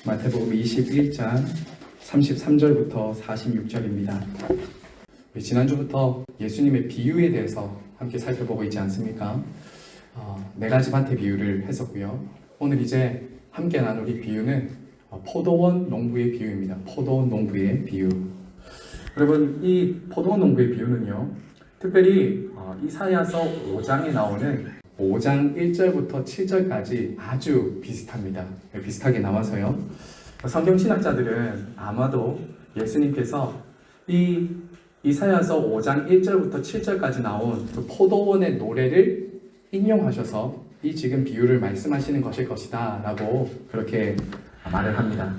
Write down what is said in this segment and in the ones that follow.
마태복음 21장 33절부터 46절입니다. 지난주부터 예수님의 비유에 대해서 함께 살펴보고 있지 않습니까? 네 가지 밭의 비유를 했었고요. 오늘 이제 함께 나눌 비유는 포도원 농부의 비유입니다. 포도원 농부의 비유. 여러분, 이 포도원 농부의 비유는요, 특별히 이사야서 5장에 나오는 5장 1절부터 7절까지 아주 비슷합니다. 비슷하게 나와서요, 성경 신학자들은 아마도 예수님께서 이 이사야서 5장 1절부터 7절까지 나온 그 포도원의 노래를 인용하셔서 이 지금 비유를 말씀하시는 것일 것이다 라고 그렇게 말을 합니다.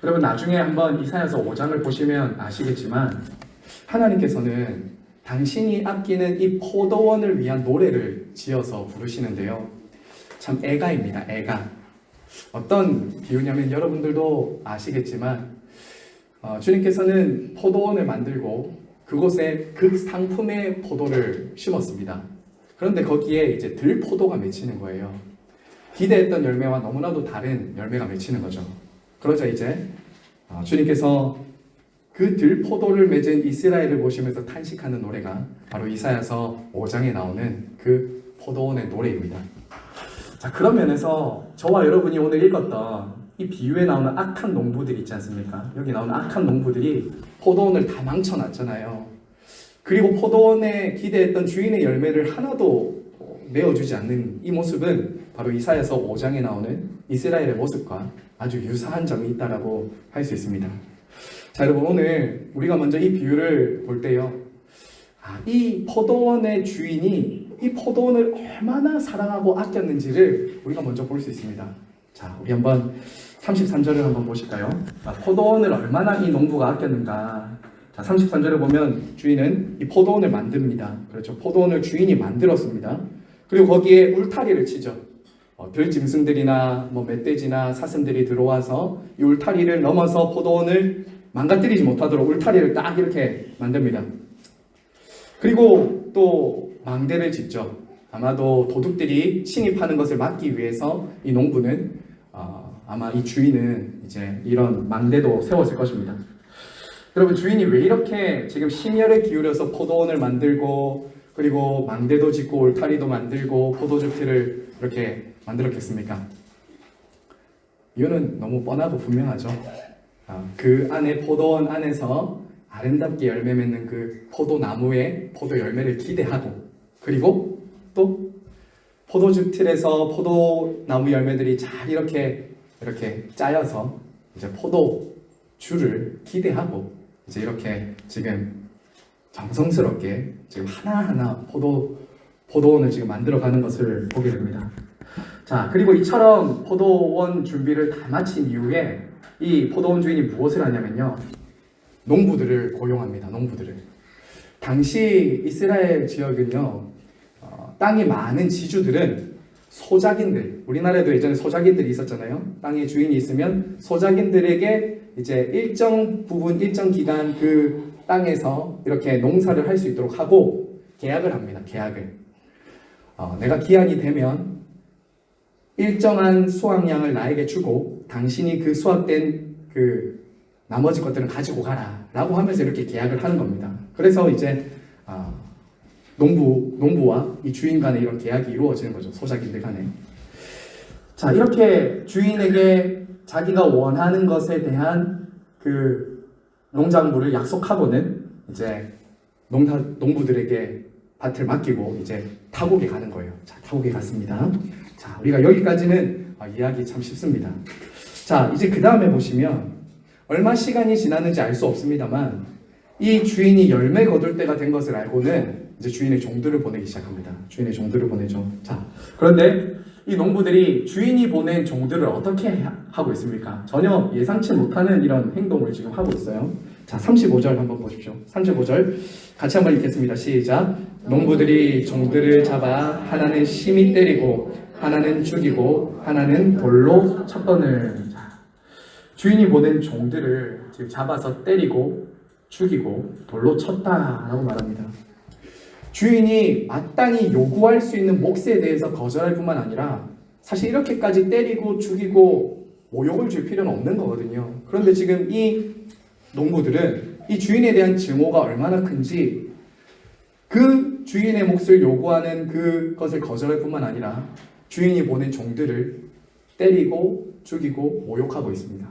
여러분, 나중에 한번 이사야서 5장을 보시면 아시겠지만 하나님께서는 당신이 아끼는 이 포도원을 위한 노래를 지어서 부르시는데요, 참 애가입니다. 애가. 어떤 비유냐면 여러분들도 아시겠지만 주님께서는 포도원을 만들고 그곳에 극상품의 포도를 심었습니다. 그런데 거기에 이제 들포도가 맺히는 거예요. 기대했던 열매와 너무나도 다른 열매가 맺히는 거죠. 그러자 이제 주님께서 그 들포도를 맺은 이스라엘을 보시면서 탄식하는 노래가 바로 이사야서 5장에 나오는 그 포도원의 노래입니다. 자, 그런 면에서 저와 여러분이 오늘 읽었던 이 비유에 나오는 악한 농부들 있지 않습니까? 여기 나오는 악한 농부들이 포도원을 다 망쳐놨잖아요. 그리고 포도원에 기대했던 주인의 열매를 하나도 내어주지 않는 이 모습은 바로 이사야서 5장에 나오는 이스라엘의 모습과 아주 유사한 점이 있다고 할 수 있습니다. 자, 여러분, 오늘 우리가 먼저 이 비유를 볼 때요, 이 포도원의 주인이 이 포도원을 얼마나 사랑하고 아꼈는지를 우리가 먼저 볼 수 있습니다. 자, 우리 한번 33절을 한번 보실까요? 포도원을 얼마나 이 농부가 아꼈는가. 자, 33절에 보면 주인은 이 포도원을 만듭니다. 그렇죠. 포도원을 주인이 만들었습니다. 그리고 거기에 울타리를 치죠. 들짐승들이나 멧돼지나 사슴들이 들어와서 이 울타리를 넘어서 포도원을 망가뜨리지 못하도록 울타리를 딱 이렇게 만듭니다. 그리고 또 망대를 짓죠. 아마도 도둑들이 침입하는 것을 막기 위해서 이 농부는 아마 이 주인은 이제 이런 망대도 세웠을 것입니다. 여러분, 주인이 왜 이렇게 지금 심혈을 기울여서 포도원을 만들고 그리고 망대도 짓고 울타리도 만들고 포도즙틀을 이렇게 만들었겠습니까? 이유는 너무 뻔하고 분명하죠. 그 안에 포도원 안에서 아름답게 열매 맺는 그 포도나무의 포도 열매를 기대하고, 그리고 또 포도즙 틀에서 포도나무 열매들이 잘 이렇게 짜여서 이제 포도주를 기대하고 이제 이렇게 지금 정성스럽게 지금 하나하나 포도원을 지금 만들어가는 것을 보게 됩니다. 자, 그리고 이처럼 포도원 준비를 다 마친 이후에 이 포도원 주인이 무엇을 하냐면요, 농부들을 고용합니다. 농부들을. 당시 이스라엘 지역은요, 땅이 많은 지주들은 소작인들, 우리나라에도 예전에 소작인들이 있었잖아요. 땅에 주인이 있으면 소작인들에게 이제 일정 부분, 일정 기간 그 땅에서 이렇게 농사를 할 수 있도록 하고 계약을 합니다. 계약을. 내가 기한이 되면 일정한 수확량을 나에게 주고 당신이 그 수확된 그 나머지 것들은 가지고 가라 라고 하면서 이렇게 계약을 하는 겁니다. 그래서 이제 농부와 이 주인 간에 이런 계약이 이루어지는 거죠. 소작인들 간에. 자, 이렇게 주인에게 자기가 원하는 것에 대한 그 농작물을 약속하고는 이제 농부들에게 밭을 맡기고 이제 타국에 가는 거예요. 자, 타국에 갔습니다. 자, 우리가 여기까지는 이해하기 참 쉽습니다. 자, 이제 그 다음에 보시면 얼마 시간이 지났는지 알 수 없습니다만 이 주인이 열매 거둘 때가 된 것을 알고는 이제 주인의 종들을 보내기 시작합니다. 주인의 종들을 보내죠. 자, 그런데 이 농부들이 주인이 보낸 종들을 어떻게 하고 있습니까? 전혀 예상치 못하는 이런 행동을 지금 하고 있어요. 자, 35절 한번 보십시오. 35절 같이 한번 읽겠습니다. 시작. 농부들이 종들을 잡아 하나는 심히 때리고 하나는 죽이고 하나는 돌로 쳤거늘. 주인이 보낸 종들을 지금 잡아서 때리고 죽이고 돌로 쳤다라고 말합니다. 주인이 마땅히 요구할 수 있는 몫에 대해서 거절할 뿐만 아니라 사실 이렇게까지 때리고 죽이고 모욕을 줄 필요는 없는 거거든요. 그런데 지금 이 농부들은 이 주인에 대한 증오가 얼마나 큰지 그 주인의 몫을 요구하는 그것을 거절할 뿐만 아니라 주인이 보낸 종들을 때리고 죽이고 모욕하고 있습니다.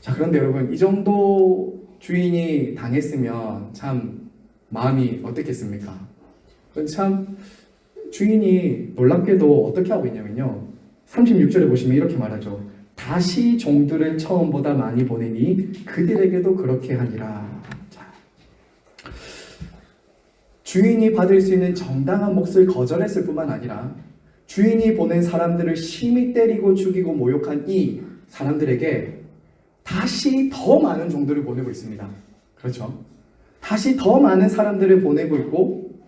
자, 그런데 여러분, 이 정도 주인이 당했으면 참 마음이 어떻겠습니까? 참 주인이 놀랍게도 어떻게 하고 있냐면요, 36절에 보시면 이렇게 말하죠. 다시 종들을 처음보다 많이 보내니 그들에게도 그렇게 하니라. 자, 주인이 받을 수 있는 정당한 몫을 거절했을 뿐만 아니라 주인이 보낸 사람들을 심히 때리고 죽이고 모욕한 이 사람들에게 다시 더 많은 종들을 보내고 있습니다. 그렇죠? 다시 더 많은 사람들을 보내고 있고,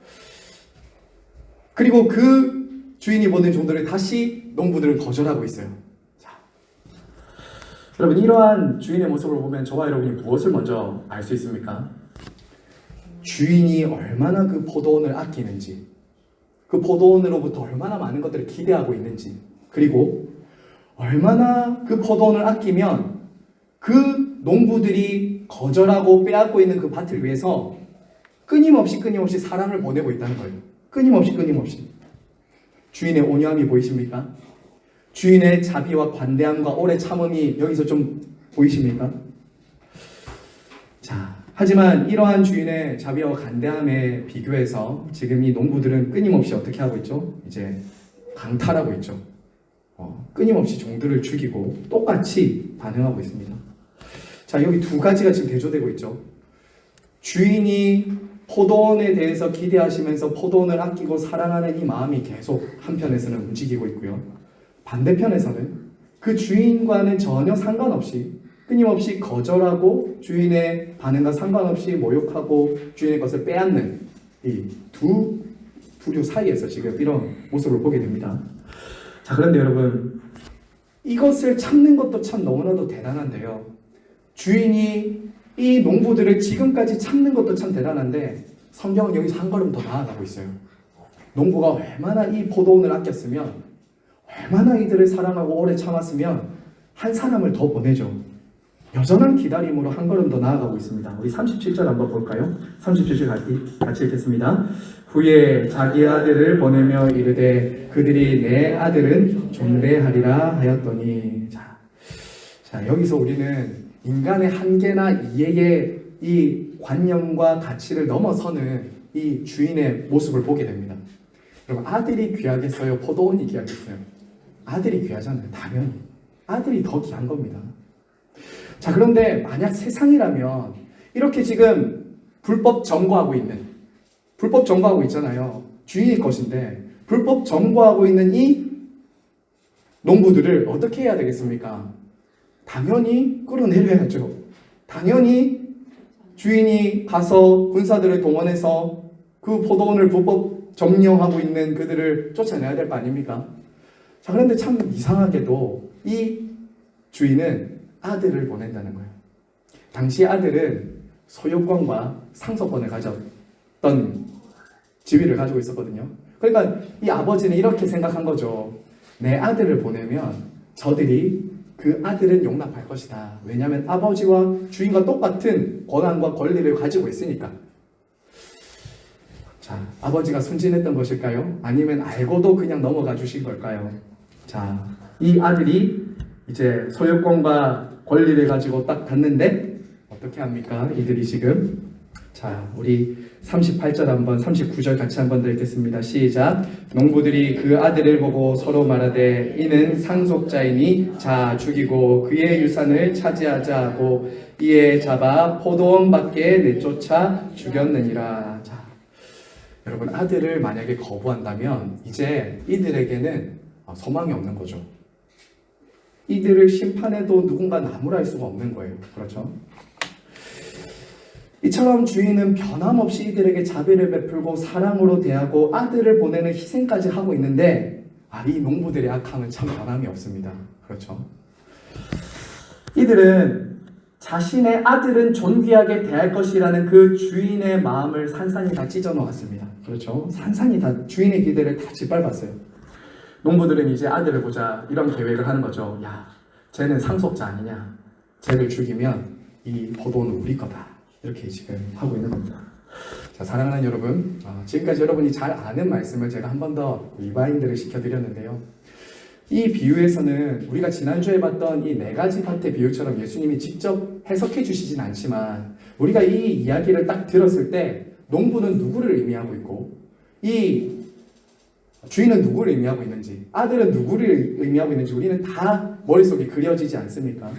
그리고 그 주인이 보낸 종들을 다시 농부들은 거절하고 있어요. 자, 여러분, 이러한 주인의 모습을 보면 저와 여러분이 무엇을 먼저 알 수 있습니까? 주인이 얼마나 그 포도원을 아끼는지, 그 포도원으로부터 얼마나 많은 것들을 기대하고 있는지, 그리고 얼마나 그 포도원을 아끼면 그 농부들이 거절하고 빼앗고 있는 그 밭을 위해서 끊임없이 사랑을 보내고 있다는 거예요. 끊임없이. 주인의 온유함이 보이십니까? 주인의 자비와 관대함과 오래 참음이 여기서 좀 보이십니까? 자, 하지만 이러한 주인의 자비와 관대함에 비교해서 지금 이 농부들은 끊임없이 어떻게 하고 있죠? 이제 강탈하고 있죠. 끊임없이 종들을 죽이고 똑같이 반응하고 있습니다. 자, 여기 두 가지가 지금 대조되고 있죠. 주인이 포도원에 대해서 기대하시면서 포도원을 아끼고 사랑하는 이 마음이 계속 한편에서는 움직이고 있고요. 반대편에서는 그 주인과는 전혀 상관없이 끊임없이 거절하고 주인의 반응과 상관없이 모욕하고 주인의 것을 빼앗는 이 두 부류 사이에서 지금 이런 모습을 보게 됩니다. 자, 그런데 여러분, 이것을 참는 것도 참 너무나도 대단한데요. 주인이 이 농부들을 지금까지 참는 것도 참 대단한데 성경은 여기서 한 걸음 더 나아가고 있어요. 농부가 얼마나 이 포도원을 아꼈으면, 얼마나 이들을 사랑하고 오래 참았으면 한 사람을 더 보내죠. 여전한 기다림으로 한 걸음 더 나아가고 있습니다. 우리 37절 한번 볼까요? 37절 같이 읽겠습니다. 후에 자기 아들을 보내며 이르되 그들이 내 아들은 존대하리라 하였더니. 자, 여기서 우리는 인간의 한계나 이해의 이 관념과 가치를 넘어서는 이 주인의 모습을 보게 됩니다. 여러분, 아들이 귀하겠어요? 포도원이 귀하겠어요? 아들이 귀하잖아요. 당연히 아들이 더 귀한 겁니다. 자, 그런데 만약 세상이라면 이렇게 지금 불법 점거하고 있잖아요. 주인의 것인데 불법 점거하고 있는 이 농부들을 어떻게 해야 되겠습니까? 당연히 끌어내려야죠. 당연히 주인이 가서 군사들을 동원해서 그 포도원을 불법 점령하고 있는 그들을 쫓아내야 될 거 아닙니까? 자, 그런데 참 이상하게도 이 주인은 아들을 보낸다는 거예요. 당시 아들은 소유권과 상속권을 가졌던 지위를 가지고 있었거든요. 그러니까 이 아버지는 이렇게 생각한 거죠. 내 아들을 보내면 저들이 그 아들은 용납할 것이다. 왜냐하면 아버지와 주인과 똑같은 권한과 권리를 가지고 있으니까. 자, 아버지가 순진했던 것일까요? 아니면 알고도 그냥 넘어가 주신 걸까요? 자, 이 아들이 이제 소유권과 권리를 가지고 딱 갔는데 어떻게 합니까? 이들이 지금. 자, 우리 38절 한번 39절 같이 한번 더 읽겠습니다. 시작. 농부들이 그 아들을 보고 서로 말하되 이는 상속자이니 자 죽이고 그의 유산을 차지하자 하고 이에 잡아 포도원 밖에 내쫓아 죽였느니라. 자, 여러분, 아들을 만약에 거부한다면 이제 이들에게는 소망이 없는 거죠. 이들을 심판해도 누군가 나무랄 수가 없는 거예요. 그렇죠? 이처럼 주인은 변함없이 이들에게 자비를 베풀고 사랑으로 대하고 아들을 보내는 희생까지 하고 있는데 이 농부들의 악함은 참 변함이 없습니다. 그렇죠? 이들은 자신의 아들은 존귀하게 대할 것이라는 그 주인의 마음을 산산이 다 찢어 놓았습니다. 그렇죠? 산산이 다 주인의 기대를 다 짓밟았어요. 농부들은 이제 아들을 보자 이런 계획을 하는 거죠. 야, 쟤는 상속자 아니냐? 쟤를 죽이면 이 포도는 우리 거다. 이렇게 지금 하고 있는 겁니다. 자, 사랑하는 여러분, 지금까지 여러분이 잘 아는 말씀을 제가 한 번 더 리바인드를 시켜드렸는데요. 이 비유에서는 우리가 지난주에 봤던 이 4가지 밭의 비유처럼 예수님이 직접 해석해 주시진 않지만 우리가 이 이야기를 딱 들었을 때 농부는 누구를 의미하고 있고 이 주인은 누구를 의미하고 있는지, 아들은 누구를 의미하고 있는지 우리는 다 머릿속에 그려지지 않습니까?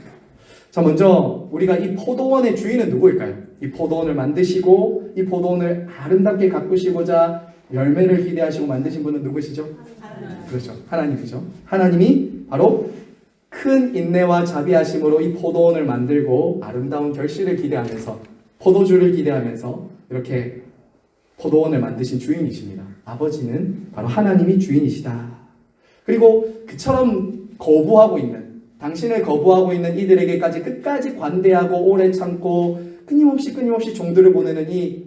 자, 먼저 우리가 이 포도원의 주인은 누구일까요? 이 포도원을 만드시고 이 포도원을 아름답게 가꾸시고자 열매를 기대하시고 만드신 분은 누구시죠? 그렇죠. 하나님이죠. 하나님이 바로 큰 인내와 자비하심으로 이 포도원을 만들고 아름다운 결실을 기대하면서 포도주를 기대하면서 이렇게 포도원을 만드신 주인이십니다. 아버지는 바로 하나님이 주인이시다. 그리고 그처럼 거부하고 있는, 당신을 거부하고 있는 이들에게까지 끝까지 관대하고 오래 참고 끊임없이 종들을 보내는 이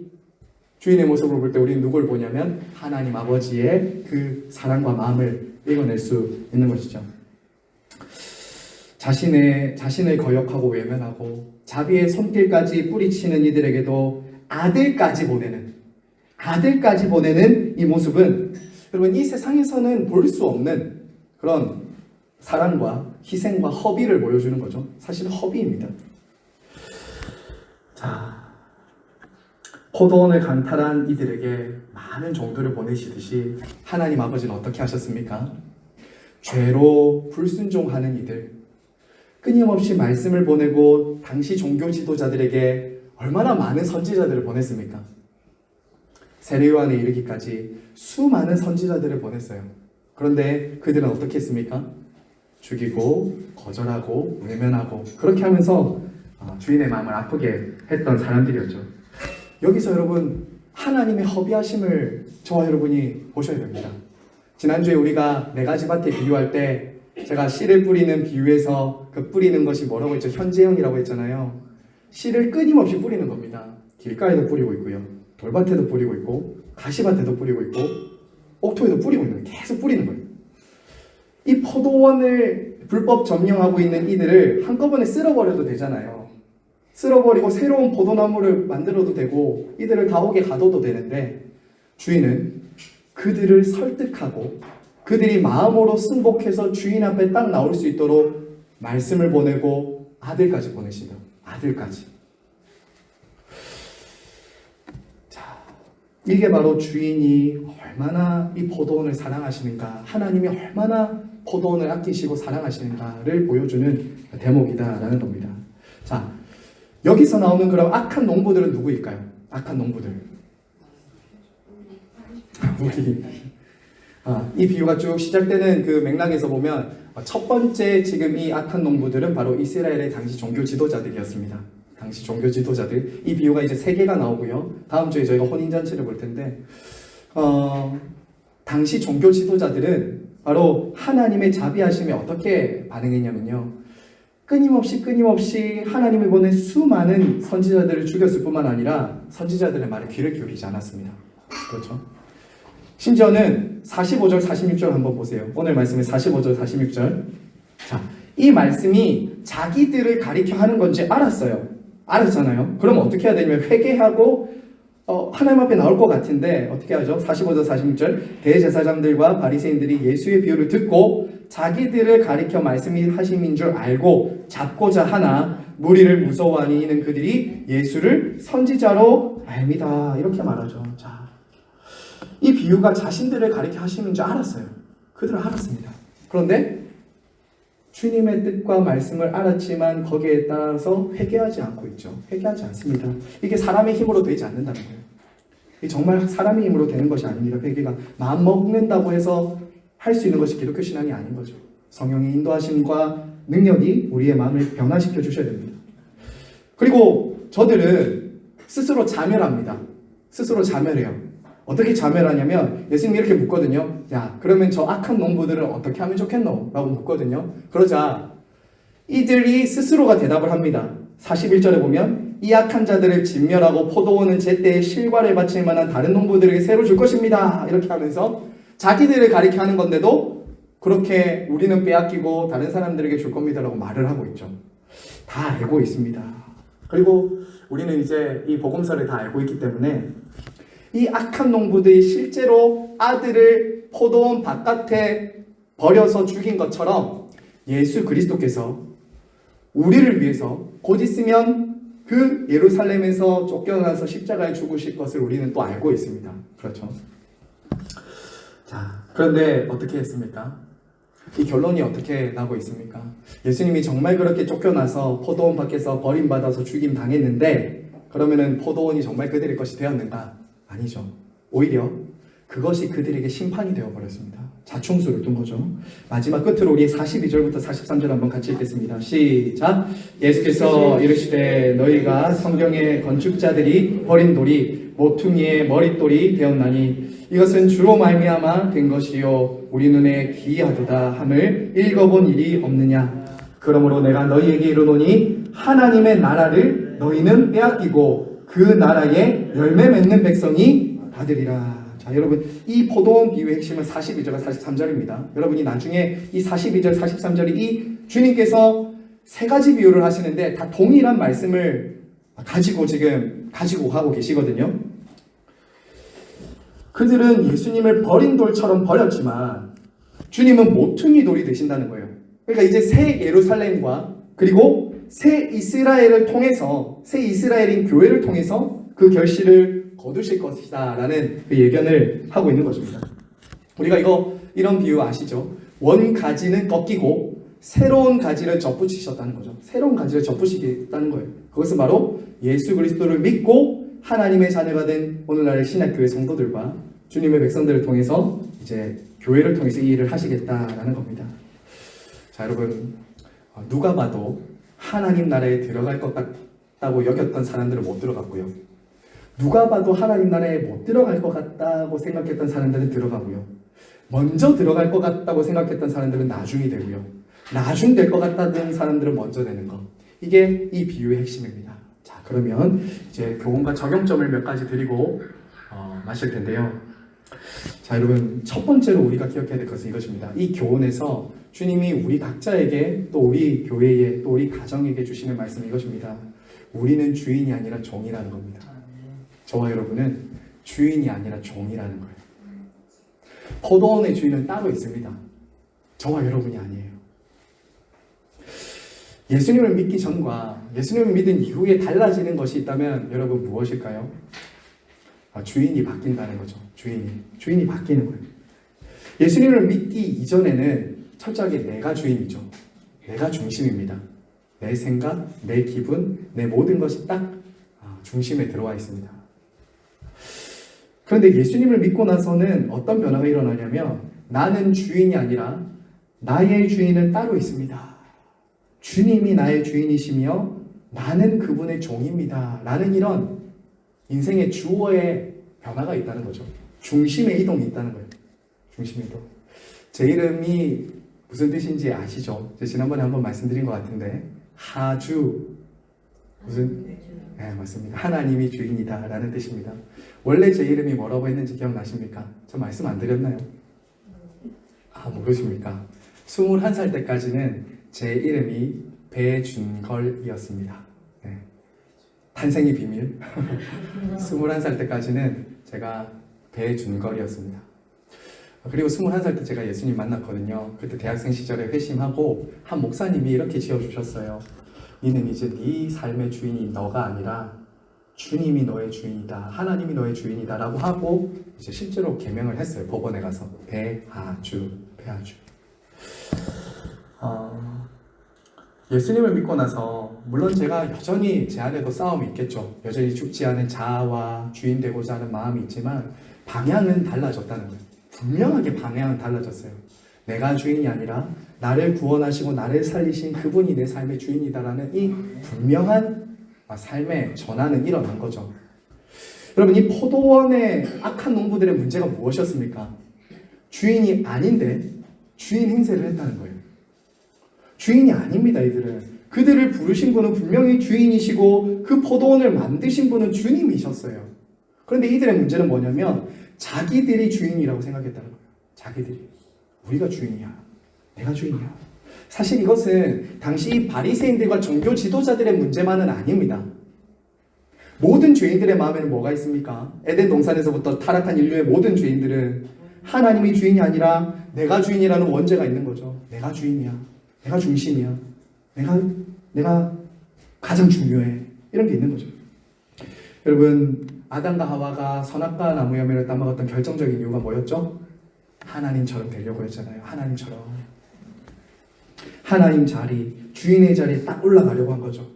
주인의 모습을 볼 때 우리는 누굴 보냐면 하나님 아버지의 그 사랑과 마음을 읽어낼 수 있는 것이죠. 자신을 거역하고 외면하고 자비의 손길까지 뿌리치는 이들에게도 아들까지 보내는 이 모습은 여러분 이 세상에서는 볼 수 없는 그런 사랑과 희생과 허비를 보여주는 거죠. 사실은 허비입니다. 자, 포도원을 강탈한 이들에게 많은 종들을 보내시듯이 하나님 아버지는 어떻게 하셨습니까? 죄로 불순종하는 이들, 끊임없이 말씀을 보내고 당시 종교 지도자들에게 얼마나 많은 선지자들을 보냈습니까? 세례요한에 이르기까지 수많은 선지자들을 보냈어요. 그런데 그들은 어떻게 했습니까? 죽이고 거절하고 외면하고 그렇게 하면서 주인의 마음을 아프게 했던 사람들이었죠. 여기서 여러분 하나님의 허비하심을 저와 여러분이 보셔야 됩니다. 지난주에 우리가 4가지 밭에 비유할 때 제가 씨를 뿌리는 비유에서 그 뿌리는 것이 뭐라고 했죠? 현재형이라고 했잖아요. 씨를 끊임없이 뿌리는 겁니다. 길가에도 뿌리고 있고요. 돌밭에도 뿌리고 있고 가시밭에도 뿌리고 있고 옥토에도 뿌리고 있는 거예요. 계속 뿌리는 거예요. 이 포도원을 불법 점령하고 있는 이들을 한꺼번에 쓸어버려도 되잖아요. 쓸어버리고 새로운 포도나무를 만들어도 되고 이들을 다옥에 가둬도 되는데 주인은 그들을 설득하고 그들이 마음으로 승복해서 주인 앞에 딱 나올 수 있도록 말씀을 보내고 아들까지 보내신다. 아들까지. 자, 이게 바로 주인이 얼마나 이 포도원을 사랑하시는가, 하나님이 얼마나 포도원을 아끼시고 사랑하시는가를 보여주는 대목이다라는 겁니다. 자, 여기서 나오는 그럼 악한 농부들은 누구일까요? 악한 농부들. 이 비유가 쭉 시작되는 그 맥락에서 보면 첫 번째 지금 이 악한 농부들은 바로 이스라엘의 당시 종교 지도자들이었습니다. 당시 종교 지도자들. 이 비유가 이제 3개가 나오고요. 다음 주에 저희가 혼인잔치를 볼 텐데 당시 종교 지도자들은 바로 하나님의 자비하심에 어떻게 반응했냐면요. 끊임없이 하나님이 보낸 수많은 선지자들을 죽였을 뿐만 아니라 선지자들의 말에 귀를 기울이지 않았습니다. 그렇죠? 심지어는 45절, 46절 한번 보세요. 오늘 말씀의 45절, 46절. 자, 이 말씀이 자기들을 가리켜 하는 건지 알았잖아요. 그럼 어떻게 해야 되냐면 회개하고 하나님 앞에 나올 것 같은데 어떻게 하죠? 45절, 46절. 대제사장들과 바리새인들이 예수의 비유를 듣고 자기들을 가리켜 말씀이 하심인 줄 알고 잡고자 하나 무리를 무서워하니 이는 그들이 예수를 선지자로 알미다. 이렇게 말하죠. 자, 이 비유가 자신들을 가리켜 하심인 줄 알았어요. 그들은 알았습니다. 그런데 주님의 뜻과 말씀을 알았지만 거기에 따라서 회개하지 않고 있죠. 회개하지 않습니다. 이게 사람의 힘으로 되지 않는다는 거예요. 이게 정말 사람의 힘으로 되는 것이 아닙니다. 회개가 마음 먹는다고 해서 할 수 있는 것이 기독교 신앙이 아닌 거죠. 성령의 인도하심과 능력이 우리의 마음을 변화시켜 주셔야 됩니다. 그리고 저들은 스스로 자멸합니다. 스스로 자멸해요. 어떻게 자멸하냐면 예수님이 이렇게 묻거든요. 야, 그러면 저 악한 농부들은 어떻게 하면 좋겠노? 라고 묻거든요. 그러자 이들이 스스로가 대답을 합니다. 41절에 보면 이 악한 자들을 진멸하고 포도원은 제때에 실과를 바칠 만한 다른 농부들에게 새로 줄 것입니다. 이렇게 하면서 자기들을 가리켜 하는 건데도 그렇게 우리는 빼앗기고 다른 사람들에게 줄 겁니다라고 말을 하고 있죠. 다 알고 있습니다. 그리고 우리는 이제 이 복음서를 다 알고 있기 때문에 이 악한 농부들이 실제로 아들을 포도원 바깥에 버려서 죽인 것처럼 예수 그리스도께서 우리를 위해서 곧 있으면 그 예루살렘에서 쫓겨나서 십자가에 죽으실 것을 우리는 또 알고 있습니다. 그렇죠? 자, 그런데 어떻게 했습니까? 이 결론이 어떻게 나고 있습니까? 예수님이 정말 그렇게 쫓겨나서 포도원 밖에서 버림받아서 죽임 당했는데 그러면은 포도원이 정말 그들의 것이 되었는가? 아니죠. 오히려 그것이 그들에게 심판이 되어버렸습니다. 자충수를 둔 거죠. 마지막 끝으로 우리 42절부터 43절 한번 같이 읽겠습니다. 시작! 예수께서 이르시되 너희가 성경의 건축자들이 버린 돌이 모퉁이의 머릿돌이 되었나니 이것은 주로 말미암아 된 것이요 우리 눈에 기이하도다 함을 읽어본 일이 없느냐. 그러므로 내가 너희에게 이르노니 하나님의 나라를 너희는 빼앗기고 그 나라에 열매 맺는 백성이 받으리라. 자, 여러분 이 포도원 비유의 핵심은 42절과 43절입니다. 여러분이 나중에 이 42절, 43절이 이 주님께서 세 가지 비유를 하시는데 다 동일한 말씀을 가지고 가고 계시거든요. 그들은 예수님을 버린 돌처럼 버렸지만 주님은 모퉁이 돌이 되신다는 거예요. 그러니까 이제 새 예루살렘과 그리고 새 이스라엘을 통해서 새 이스라엘인 교회를 통해서 그 결실을 거두실 것이다 라는 그 예견을 하고 있는 것입니다. 우리가 이런 비유 아시죠? 원 가지는 꺾이고 새로운 가지를 접붙이셨다는 거죠. 새로운 가지를 접붙이겠다는 거예요. 그것은 바로 예수 그리스도를 믿고 하나님의 자녀가 된 오늘날의 신약교회 성도들과 주님의 백성들을 통해서 이제 교회를 통해서 이 일을 하시겠다라는 겁니다. 자, 여러분 누가 봐도 하나님 나라에 들어갈 것 같다고 여겼던 사람들은 못 들어갔고요. 누가 봐도 하나님 나라에 못 들어갈 것 같다고 생각했던 사람들은 들어가고요. 먼저 들어갈 것 같다고 생각했던 사람들은 나중이 되고요. 나중 될 것 같다는 사람들은 먼저 되는 것. 이게 이 비유의 핵심입니다. 자, 그러면 이제 교훈과 적용점을 몇 가지 드리고 마실 텐데요. 자, 여러분 첫 번째로 우리가 기억해야 될 것은 이것입니다. 이 교훈에서 주님이 우리 각자에게 또 우리 교회에 또 우리 가정에게 주시는 말씀이 이것입니다. 우리는 주인이 아니라 종이라는 겁니다. 저와 여러분은 주인이 아니라 종이라는 거예요. 포도원의 주인은 따로 있습니다. 저와 여러분이 아니에요. 예수님을 믿기 전과 예수님을 믿은 이후에 달라지는 것이 있다면 여러분 무엇일까요? 주인이 바뀐다는 거죠. 주인이 바뀌는 거예요. 예수님을 믿기 이전에는 철저하게 내가 주인이죠. 내가 중심입니다. 내 생각, 내 기분, 내 모든 것이 딱 중심에 들어와 있습니다. 그런데 예수님을 믿고 나서는 어떤 변화가 일어나냐면 나는 주인이 아니라 나의 주인은 따로 있습니다. 주님이 나의 주인이시며 나는 그분의 종입니다. 라는 이런 인생의 주어의 변화가 있다는 거죠. 중심의 이동이 있다는 거예요. 중심의 이동. 제 이름이 무슨 뜻인지 아시죠? 제가 지난번에 한번 말씀드린 것 같은데 하주 무슨? 네, 맞습니다. 하나님이 주인이다 라는 뜻입니다. 원래 제 이름이 뭐라고 했는지 기억나십니까? 저 말씀 안 드렸나요? 모르십니까? 21살 때까지는 제 이름이 배준걸이었습니다. 네. 탄생의 비밀. 21살 때까지는 제가 배준걸이었습니다. 그리고 21살 때 제가 예수님 만났거든요. 그때 대학생 시절에 회심하고 한 목사님이 이렇게 지어주셨어요. 너는 이제 네 삶의 주인이 너가 아니라 주님이 너의 주인이다. 하나님이 너의 주인이다 라고 하고 이제 실제로 계명을 했어요. 법원에 가서 배아주. 예수님을 믿고 나서 물론 제가 여전히 제 안에도 싸움이 있겠죠. 여전히 죽지 않은 자아와 주인 되고자 하는 마음이 있지만 방향은 달라졌다는 거예요. 분명하게 방향은 달라졌어요. 내가 주인이 아니라 나를 구원하시고 나를 살리신 그분이 내 삶의 주인이다라는 이 분명한 삶의 전환은 일어난 거죠. 여러분 이 포도원의 악한 농부들의 문제가 무엇이었습니까? 주인이 아닌데 주인 행세를 했다는 거예요. 주인이 아닙니다. 이들은. 그들을 부르신 분은 분명히 주인이시고 그 포도원을 만드신 분은 주님이셨어요. 그런데 이들의 문제는 뭐냐면 자기들이 주인이라고 생각했다는 거예요. 자기들이. 우리가 주인이야. 내가 주인이야. 사실 이것은 당시 바리새인들과 종교 지도자들의 문제만은 아닙니다. 모든 죄인들의 마음에는 뭐가 있습니까? 에덴 동산에서부터 타락한 인류의 모든 죄인들은 하나님이 주인이 아니라 내가 주인이라는 원죄가 있는 거죠. 내가 주인이야. 내가 중심이야. 내가 가장 중요해. 이런 게 있는 거죠. 여러분, 아담과 하와가 선악과 나무 열매를 따먹었던 결정적인 이유가 뭐였죠? 하나님처럼 되려고 했잖아요. 하나님처럼. 하나님 자리, 주인의 자리에 딱 올라가려고 한 거죠.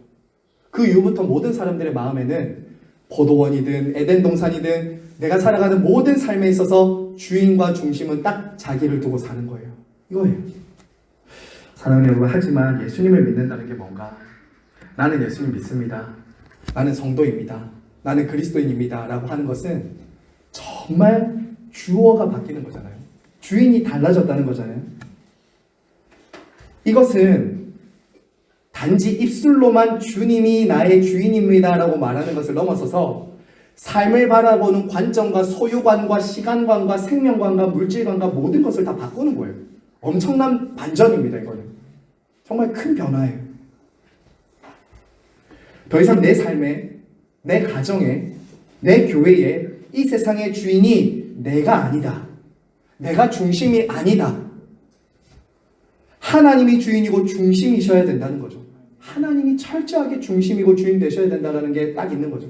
그 이후부터 모든 사람들의 마음에는 포도원이든 에덴 동산이든 내가 살아가는 모든 삶에 있어서 주인과 중심은 딱 자기를 두고 사는 거예요. 이거예요. 사랑하는 여러분, 하지만 예수님을 믿는다는 게 뭔가? 나는 예수님 믿습니다. 나는 성도입니다. 나는 그리스도인입니다. 라고 하는 것은 정말 주어가 바뀌는 거잖아요. 주인이 달라졌다는 거잖아요. 이것은 단지 입술로만 주님이 나의 주인입니다 라고 말하는 것을 넘어서서 삶을 바라보는 관점과 소유관과 시간관과 생명관과 물질관과 모든 것을 다 바꾸는 거예요. 엄청난 반전입니다. 이거는 정말 큰 변화예요. 더 이상 내 삶에, 내 가정에, 내 교회에 이 세상의 주인이 내가 아니다. 내가 중심이 아니다. 하나님이 주인이고 중심이셔야 된다는 거죠. 하나님이 철저하게 중심이고 주인 되셔야 된다는 게 딱 있는 거죠.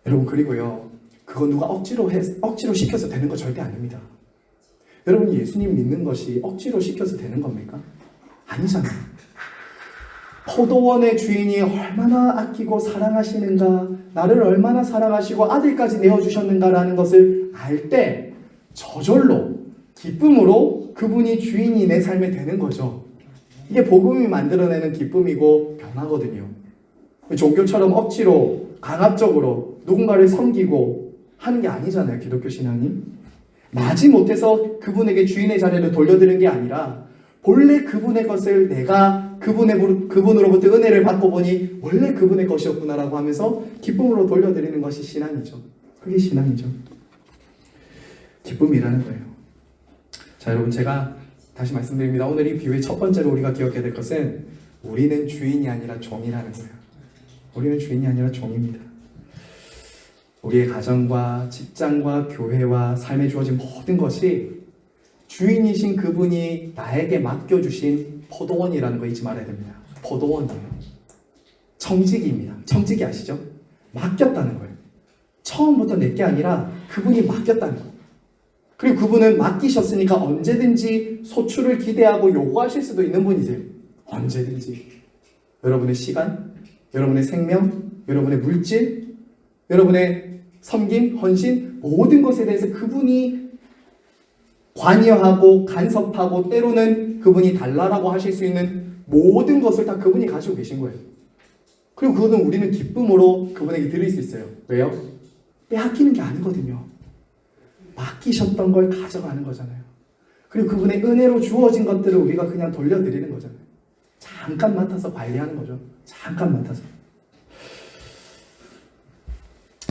여러분, 그리고요, 그거 누가 억지로 시켜서 되는 거 절대 아닙니다. 여러분, 예수님 믿는 것이 억지로 시켜서 되는 겁니까? 아니잖아요. 포도원의 주인이 얼마나 아끼고 사랑하시는가, 나를 얼마나 사랑하시고 아들까지 내어주셨는가라는 것을 알 때 저절로 기쁨으로 그분이 주인이 내 삶에 되는 거죠. 이게 복음이 만들어내는 기쁨이고 변화거든요. 종교처럼 억지로 강압적으로 누군가를 섬기고 하는 게 아니잖아요. 기독교 신앙이. 마지못해서 그분에게 주인의 자리를 돌려드리는 게 아니라 본래 그분의 것을 내가 그분으로부터 은혜를 받고 보니 원래 그분의 것이었구나라고 하면서 기쁨으로 돌려드리는 것이 신앙이죠. 그게 신앙이죠. 기쁨이라는 거예요. 자, 여러분, 제가 다시 말씀드립니다. 오늘 이 비유의 첫 번째로 우리가 기억해야 될 것은 우리는 주인이 아니라 종이라는 거예요. 우리는 주인이 아니라 종입니다. 우리의 가정과 직장과 교회와 삶에 주어진 모든 것이 주인이신 그분이 나에게 맡겨주신 포도원이라는 거 잊지 말아야 됩니다. 포도원이에요. 청지기입니다. 청지기 아시죠? 맡겼다는 거예요. 처음부터 내게 아니라 그분이 맡겼다는 거예요. 그리고 그분은 맡기셨으니까 언제든지 소출을 기대하고 요구하실 수도 있는 분이세요. 언제든지. 여러분의 시간, 여러분의 생명, 여러분의 물질, 여러분의 섬김, 헌신, 모든 것에 대해서 그분이 관여하고 간섭하고 때로는 그분이 달라라고 하실 수 있는 모든 것을 다 그분이 가지고 계신 거예요. 그리고 그거는 우리는 기쁨으로 그분에게 드릴 수 있어요. 왜요? 빼앗기는 게 아니거든요. 맡기셨던 걸 가져가는 거잖아요. 그리고 그분의 은혜로 주어진 것들을 우리가 그냥 돌려드리는 거잖아요. 잠깐 맡아서 관리하는 거죠. 잠깐 맡아서.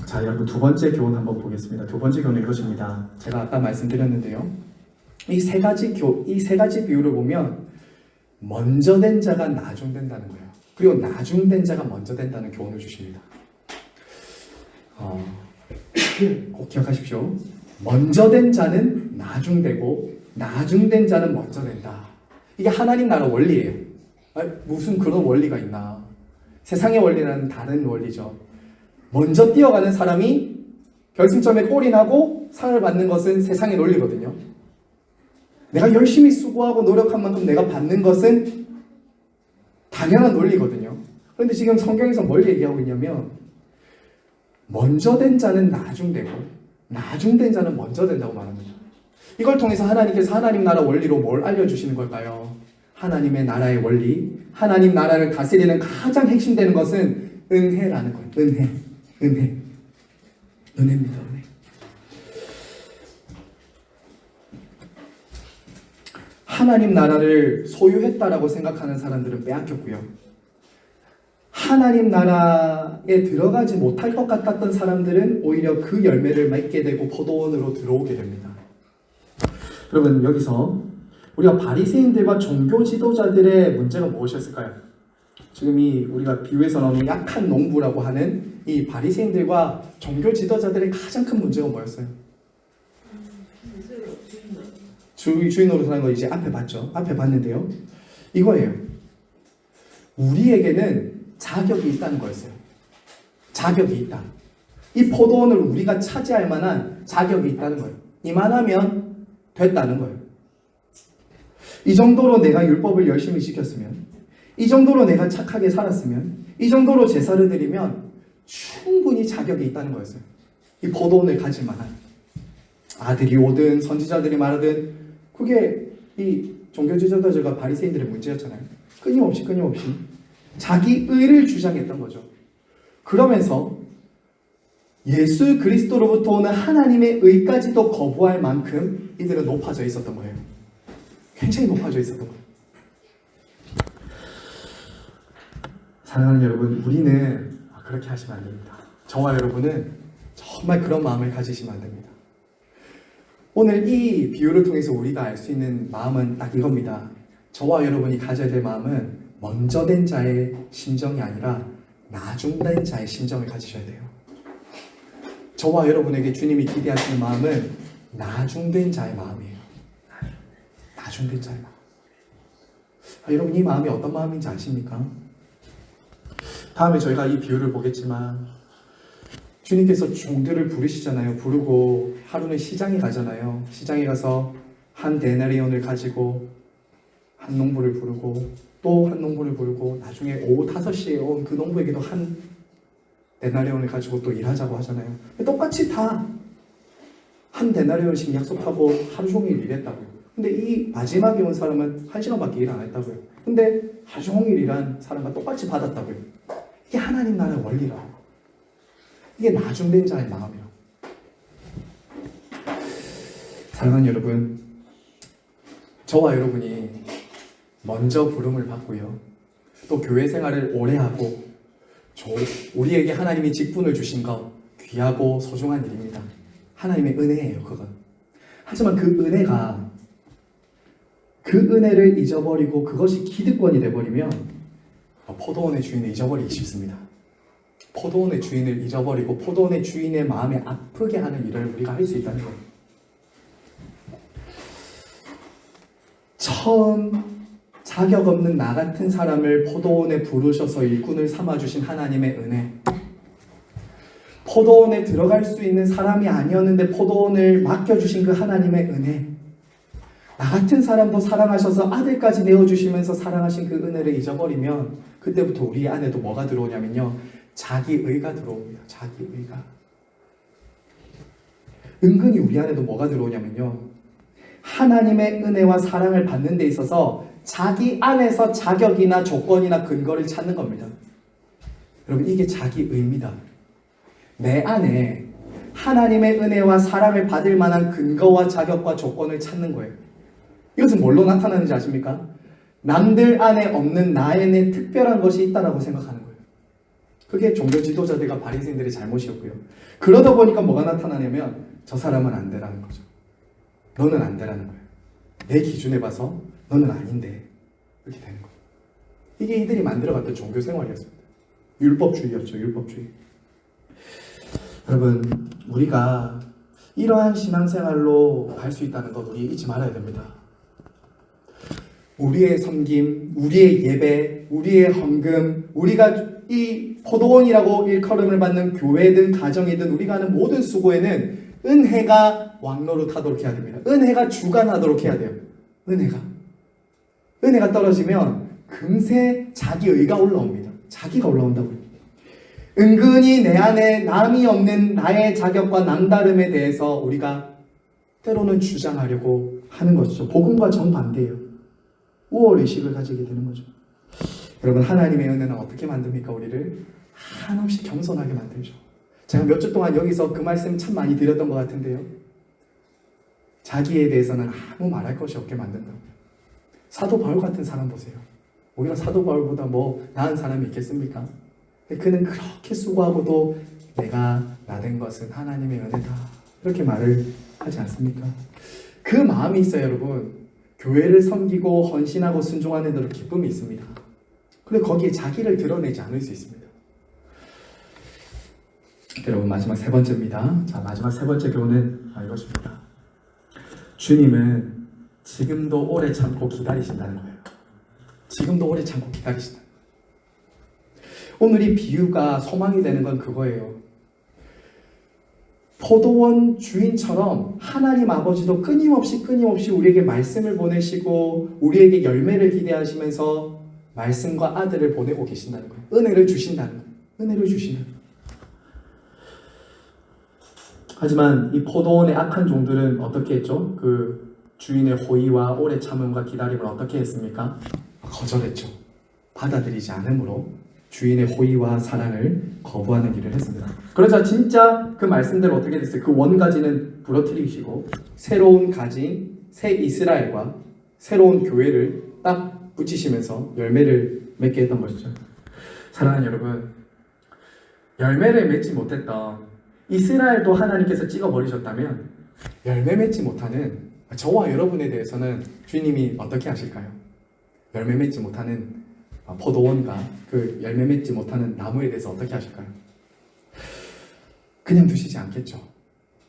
자, 여러분, 두 번째 교훈 한번 보겠습니다. 두 번째 교훈은 이것입니다. 제가 아까 말씀드렸는데요. 이 세 가지 비유를 보면 먼저 된 자가 나중된다는 거예요. 그리고 나중된 자가 먼저 된다는 교훈을 주십니다. 꼭 기억하십시오. 먼저 된 자는 나중되고 나중된 자는 먼저 된다. 이게 하나님 나라 원리예요. 무슨 그런 원리가 있나. 세상의 원리는 다른 원리죠. 먼저 뛰어가는 사람이 결승점에 골이 나고 상을 받는 것은 세상의 논리거든요. 내가 열심히 수고하고 노력한 만큼 내가 받는 것은 당연한 논리거든요. 그런데 지금 성경에서 뭘 얘기하고 있냐면 먼저 된 자는 나중되고 나중된 자는 먼저 된다고 말합니다. 이걸 통해서 하나님께서 하나님 나라 원리로 뭘 알려주시는 걸까요? 하나님의 나라의 원리, 하나님 나라를 다스리는 가장 핵심되는 것은 은혜라는 거예요. 은혜입니다. 은혜. 하나님 나라를 소유했다라고 생각하는 사람들은 빼앗겼고요. 하나님 나라에 들어가지 못할 것 같았던 사람들은 오히려 그 열매를 맺게 되고 포도원으로 들어오게 됩니다. 여러분, 여기서 우리가 바리새인들과 종교 지도자들의 문제가 무엇이었을까요? 지금 이 우리가 비유에서 나오는 약한 농부라고 하는 이 바리새인들과 종교 지도자들의 가장 큰 문제가 뭐였어요? 주인 노릇하는 거 이제 앞에 봤죠. 앞에 봤는데요. 이거예요. 우리에게는 자격이 있다는 거였어요. 자격이 있다. 이 포도원을 우리가 차지할 만한 자격이 있다는 거예요. 이만하면 됐다는 거예요. 이 정도로 내가 율법을 열심히 지켰으면, 이 정도로 내가 착하게 살았으면, 이 정도로 제사를 드리면 충분히 자격이 있다는 거였어요. 이 포도원을 가질 만한. 아들이 오든 선지자들이 말하든 그게 이 종교지도자들과 바리새인들의 문제였잖아요. 끊임없이 자기 의를 주장했던 거죠. 그러면서 예수 그리스도로부터 오는 하나님의 의까지도 거부할 만큼 이들은 높아져 있었던 거예요. 굉장히 높아져 있었던 거예요. 사랑하는 여러분, 우리는 그렇게 하시면 안 됩니다. 저와 여러분은 정말 그런 마음을 가지시면 안 됩니다. 오늘 이 비유를 통해서 우리가 알 수 있는 마음은 딱 이겁니다. 저와 여러분이 가져야 될 마음은 먼저 된 자의 심정이 아니라 나중된 자의 심정을 가지셔야 돼요. 저와 여러분에게 주님이 기대하시는 마음은 나중된 자의 마음이에요. 나중된 자의 마음. 여러분, 이 마음이 어떤 마음인지 아십니까? 다음에 저희가 이 비유를 보겠지만 주님께서 종들을 부르시잖아요. 부르고 하루는 시장에 가잖아요. 시장에 가서 한 데나리온을 가지고 한 농부를 부르고 또 한 농부를 부르고 나중에 오후 5시에 온 그 농부에게도 한 데나리온을 가지고 또 일하자고 하잖아요. 똑같이 다 한 데나리온씩 약속하고 하루 종일 일했다고요. 근데 이 마지막에 온 사람은 1시간밖에 일 안 했다고요. 근데 하루 종일 일한 사람과 똑같이 받았다고요. 이게 하나님 나라의 원리라고. 이게 나중된 자의 마음이에요. 사랑하는 여러분, 저와 여러분이 먼저 부름을 받고요. 또 교회 생활을 오래 하고 우리에게 하나님이 직분을 주신 것 귀하고 소중한 일입니다. 하나님의 은혜예요, 그건. 하지만 그 은혜를 잊어버리고 그것이 기득권이 돼버리면 포도원의 주인을 잊어버리기 쉽습니다. 포도원의 주인을 잊어버리고 포도원의 주인의 마음에 아프게 하는 일을 우리가 할 수 있다는 거예요. 처음 자격 없는 나 같은 사람을 포도원에 부르셔서 일꾼을 삼아주신 하나님의 은혜, 포도원에 들어갈 수 있는 사람이 아니었는데 포도원을 맡겨주신 그 하나님의 은혜, 나 같은 사람도 사랑하셔서 아들까지 내어주시면서 사랑하신 그 은혜를 잊어버리면 그때부터 우리 안에도 뭐가 들어오냐면요, 자기의가 들어옵니다. 자기의가. 은근히 우리 안에도 뭐가 들어오냐면요, 하나님의 은혜와 사랑을 받는 데 있어서 자기 안에서 자격이나 조건이나 근거를 찾는 겁니다. 여러분, 이게 자기의입니다. 내 안에 하나님의 은혜와 사랑을 받을 만한 근거와 자격과 조건을 찾는 거예요. 이것은 뭘로 나타나는지 아십니까? 남들 안에 없는 나에 내 특별한 것이 있다라고 생각하는 거예요. 그게 종교 지도자들과 바리새인들의 잘못이었고요. 그러다 보니까 뭐가 나타나냐면 저 사람은 안 되라는 거죠. 너는 안 되라는 거예요. 내 기준에 봐서 너는 아닌데, 이렇게 되는 거예요. 이게 이들이 만들어갔던 종교 생활이었습니다. 율법주의였죠. 율법주의. 여러분, 우리가 이러한 신앙생활로 갈 수 있다는 것 우리 잊지 말아야 됩니다. 우리의 섬김, 우리의 예배, 우리의 헌금, 우리가 이 포도원이라고 일컬음을 받는 교회든 가정이든 우리가 하는 모든 수고에는 은혜가 왕노릇하도록 해야 됩니다. 은혜가 주관하도록 해야 돼요. 은혜가 떨어지면 금세 자기의가 올라옵니다. 자기가 올라온다고요. 은근히 내 안에 남이 없는 나의 자격과 남다름에 대해서 우리가 때로는 주장하려고 하는 것이죠. 복음과 정반대예요. 우월의식을 가지게 되는 거죠. 여러분, 하나님의 은혜는 어떻게 만듭니까? 우리를 한없이 겸손하게 만들죠. 제가 몇 주 동안 여기서 그 말씀 참 많이 드렸던 것 같은데요. 자기에 대해서는 아무 말할 것이 없게 만든다고요. 사도 바울 같은 사람 보세요. 우리가 사도 바울보다 뭐 나은 사람이 있겠습니까? 그는 그렇게 수고하고도 내가 나된 것은 하나님의 은혜다, 이렇게 말을 하지 않습니까? 그 마음이 있어요, 여러분. 교회를 섬기고 헌신하고 순종하는 데로 기쁨이 있습니다. 그런데 거기에 자기를 드러내지 않을 수 있습니다. 여러분, 마지막 세 번째입니다. 자, 마지막 세 번째 교훈은 이것입니다. 주님은 지금도 오래 참고 기다리신다는 거예요. 지금도 오래 참고 기다리신다. 오늘 이 비유가 소망이 되는 건 그거예요. 포도원 주인처럼 하나님 아버지도 끊임없이 우리에게 말씀을 보내시고 우리에게 열매를 기대하시면서 말씀과 아들을 보내고 계신다는 거예요. 은혜를 주신다는 거예요. 은혜를 주신다는 거예요. 하지만 이 포도원의 악한 종들은 어떻게 했죠? 그 주인의 호의와 오래 참음과 기다림을 어떻게 했습니까? 거절했죠. 받아들이지 않으므로 주인의 호의와 사랑을 거부하는 일을 했습니다. 그러자 진짜 그 말씀대로 어떻게 됐어요? 그 원가지는 부러뜨리시고 새로운 가진 새 이스라엘과 새로운 교회를 딱 붙이시면서 열매를 맺게 했던 것이죠. 사랑하는 여러분, 열매를 맺지 못했던 이스라엘도 하나님께서 찍어버리셨다면 열매 맺지 못하는 저와 여러분에 대해서는 주님이 어떻게 하실까요? 열매 맺지 못하는 포도원과 그 열매 맺지 못하는 나무에 대해서 어떻게 하실까요? 그냥 두시지 않겠죠.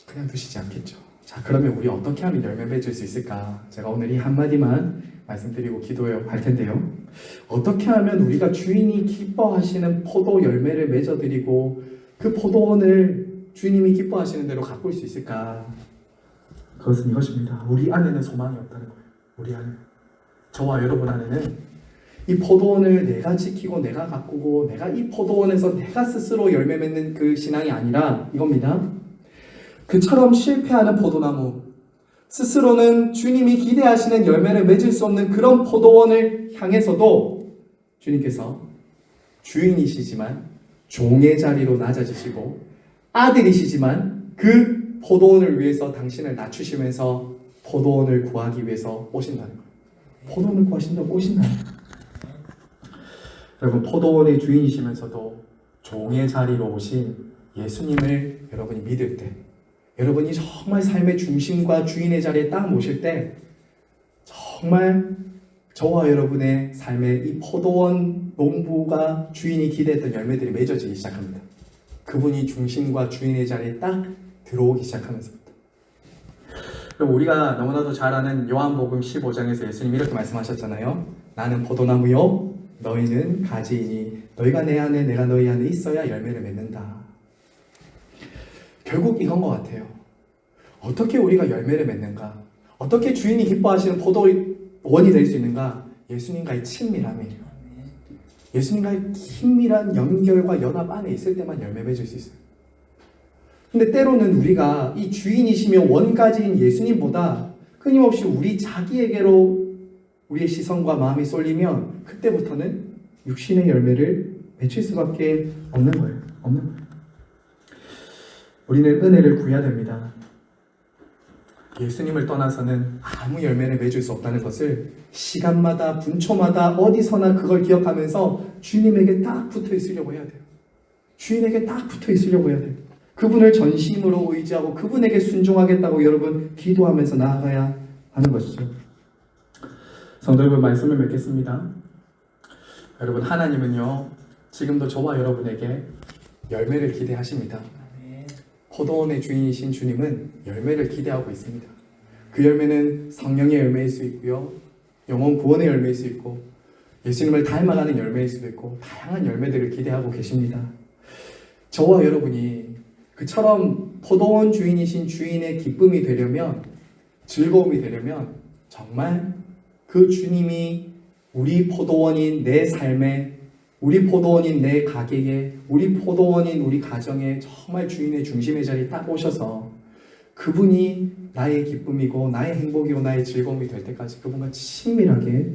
그냥 두시지 않겠죠. 자, 그러면 우리 어떻게 하면 열매 맺을 수 있을까? 제가 오늘 이 한마디만 말씀드리고 기도할 텐데요. 어떻게 하면 우리가 주인이 기뻐하시는 포도 열매를 맺어드리고 그 포도원을 주님이 기뻐하시는 대로 가꿀 수 있을까? 그것은 이것입니다. 우리 안에는 소망이 없다는 거예요. 우리 안에. 저와 여러분 안에는 이 포도원을 내가 지키고 내가 가꾸고 내가 이 포도원에서 내가 스스로 열매 맺는 그 신앙이 아니라 이겁니다. 그처럼 실패하는 포도나무, 스스로는 주님이 기대하시는 열매를 맺을 수 없는 그런 포도원을 향해서도 주님께서 주인이시지만 종의 자리로 낮아지시고 아들이시지만 그 포도원을 위해서 당신을 낮추시면서 포도원을 구하기 위해서 오신다는 거예요. 포도원을 구하신다고 오신다는 거예요. 여러분, 포도원의 주인이시면서도 종의 자리로 오신 예수님을 여러분이 믿을 때, 여러분이 정말 삶의 중심과 주인의 자리에 딱 모실 때 정말 저와 여러분의 삶의 이 포도원 농부가 주인이 기대했던 열매들이 맺어지기 시작합니다. 그분이 중심과 주인의 자리에 딱 들어오기 시작하면서부터. 그럼 우리가 너무나도 잘 아는 요한복음 15장에서 예수님이 이렇게 말씀하셨잖아요. 나는 포도나무요 너희는 가지이니 너희가 내 안에 내가 너희 안에 있어야 열매를 맺는다. 결국 이건 것 같아요. 어떻게 우리가 열매를 맺는가? 어떻게 주인이 기뻐하시는 포도원이 될 수 있는가? 예수님과의 친밀함이에요. 예수님과의 긴밀한 연결과 연합 안에 있을 때만 열매 맺을 수 있어요. 근데 때로는 우리가 이 주인이시며 원가지인 예수님보다 끊임없이 우리 자기에게로 우리의 시선과 마음이 쏠리면 그때부터는 육신의 열매를 맺힐 수밖에 없는 거예요. 없는 거예요. 우리는 은혜를 구해야 됩니다. 예수님을 떠나서는 아무 열매를 맺을 수 없다는 것을 시간마다 분초마다 어디서나 그걸 기억하면서 주님에게 딱 붙어 있으려고 해야 돼요. 주인에게 딱 붙어 있으려고 해야 돼요. 그분을 전심으로 의지하고 그분에게 순종하겠다고 여러분 기도하면서 나아가야 하는 것이죠. 성도 여러분, 말씀을 맺겠습니다. 여러분, 하나님은요 지금도 저와 여러분에게 열매를 기대하십니다. 포도원의 주인이신 주님은 열매를 기대하고 있습니다. 그 열매는 성령의 열매일 수 있고요, 영혼 구원의 열매일 수 있고, 예수님을 닮아가는 열매일 수도 있고, 다양한 열매들을 기대하고 계십니다. 저와 여러분이 그처럼 포도원 주인이신 주인의 기쁨이 되려면, 즐거움이 되려면 정말 그 주님이 우리 포도원인 내 삶에, 우리 포도원인 내 가게에, 우리 포도원인 우리 가정에 정말 주인의 중심의 자리에 딱 오셔서 그분이 나의 기쁨이고 나의 행복이고 나의 즐거움이 될 때까지 그분과 친밀하게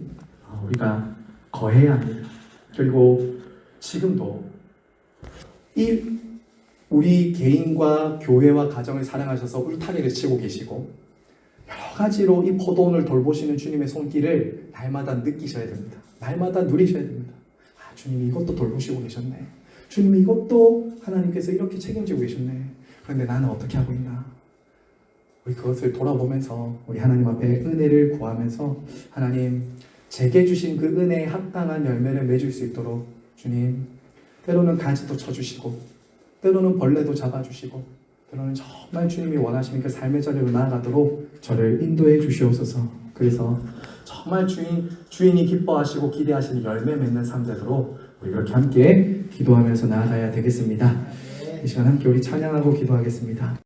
우리가 거해야 합니다. 그리고 지금도 이 우리 개인과 교회와 가정을 사랑하셔서 울타리를 치고 계시고 여러 가지로 이 포도원을 돌보시는 주님의 손길을 날마다 느끼셔야 됩니다. 날마다 누리셔야 됩니다. 주님이 이것도 돌보시고 계셨네. 주님이 이것도 하나님께서 이렇게 책임지고 계셨네. 그런데 나는 어떻게 하고 있나? 우리 그것을 돌아보면서 우리 하나님 앞에 은혜를 구하면서 하나님 제게 주신 그 은혜에 합당한 열매를 맺을 수 있도록 주님 때로는 가지도 쳐주시고 때로는 벌레도 잡아주시고 때로는 정말 주님이 원하시는 그 삶의 자리로 나아가도록 저를 인도해 주시옵소서. 그래서 정말 주인이 기뻐하시고 기대하시는 열매 맺는 삶 되도록 우리 그렇게 함께 기도하면서 나아가야 되겠습니다. 이 시간 함께 우리 찬양하고 기도하겠습니다.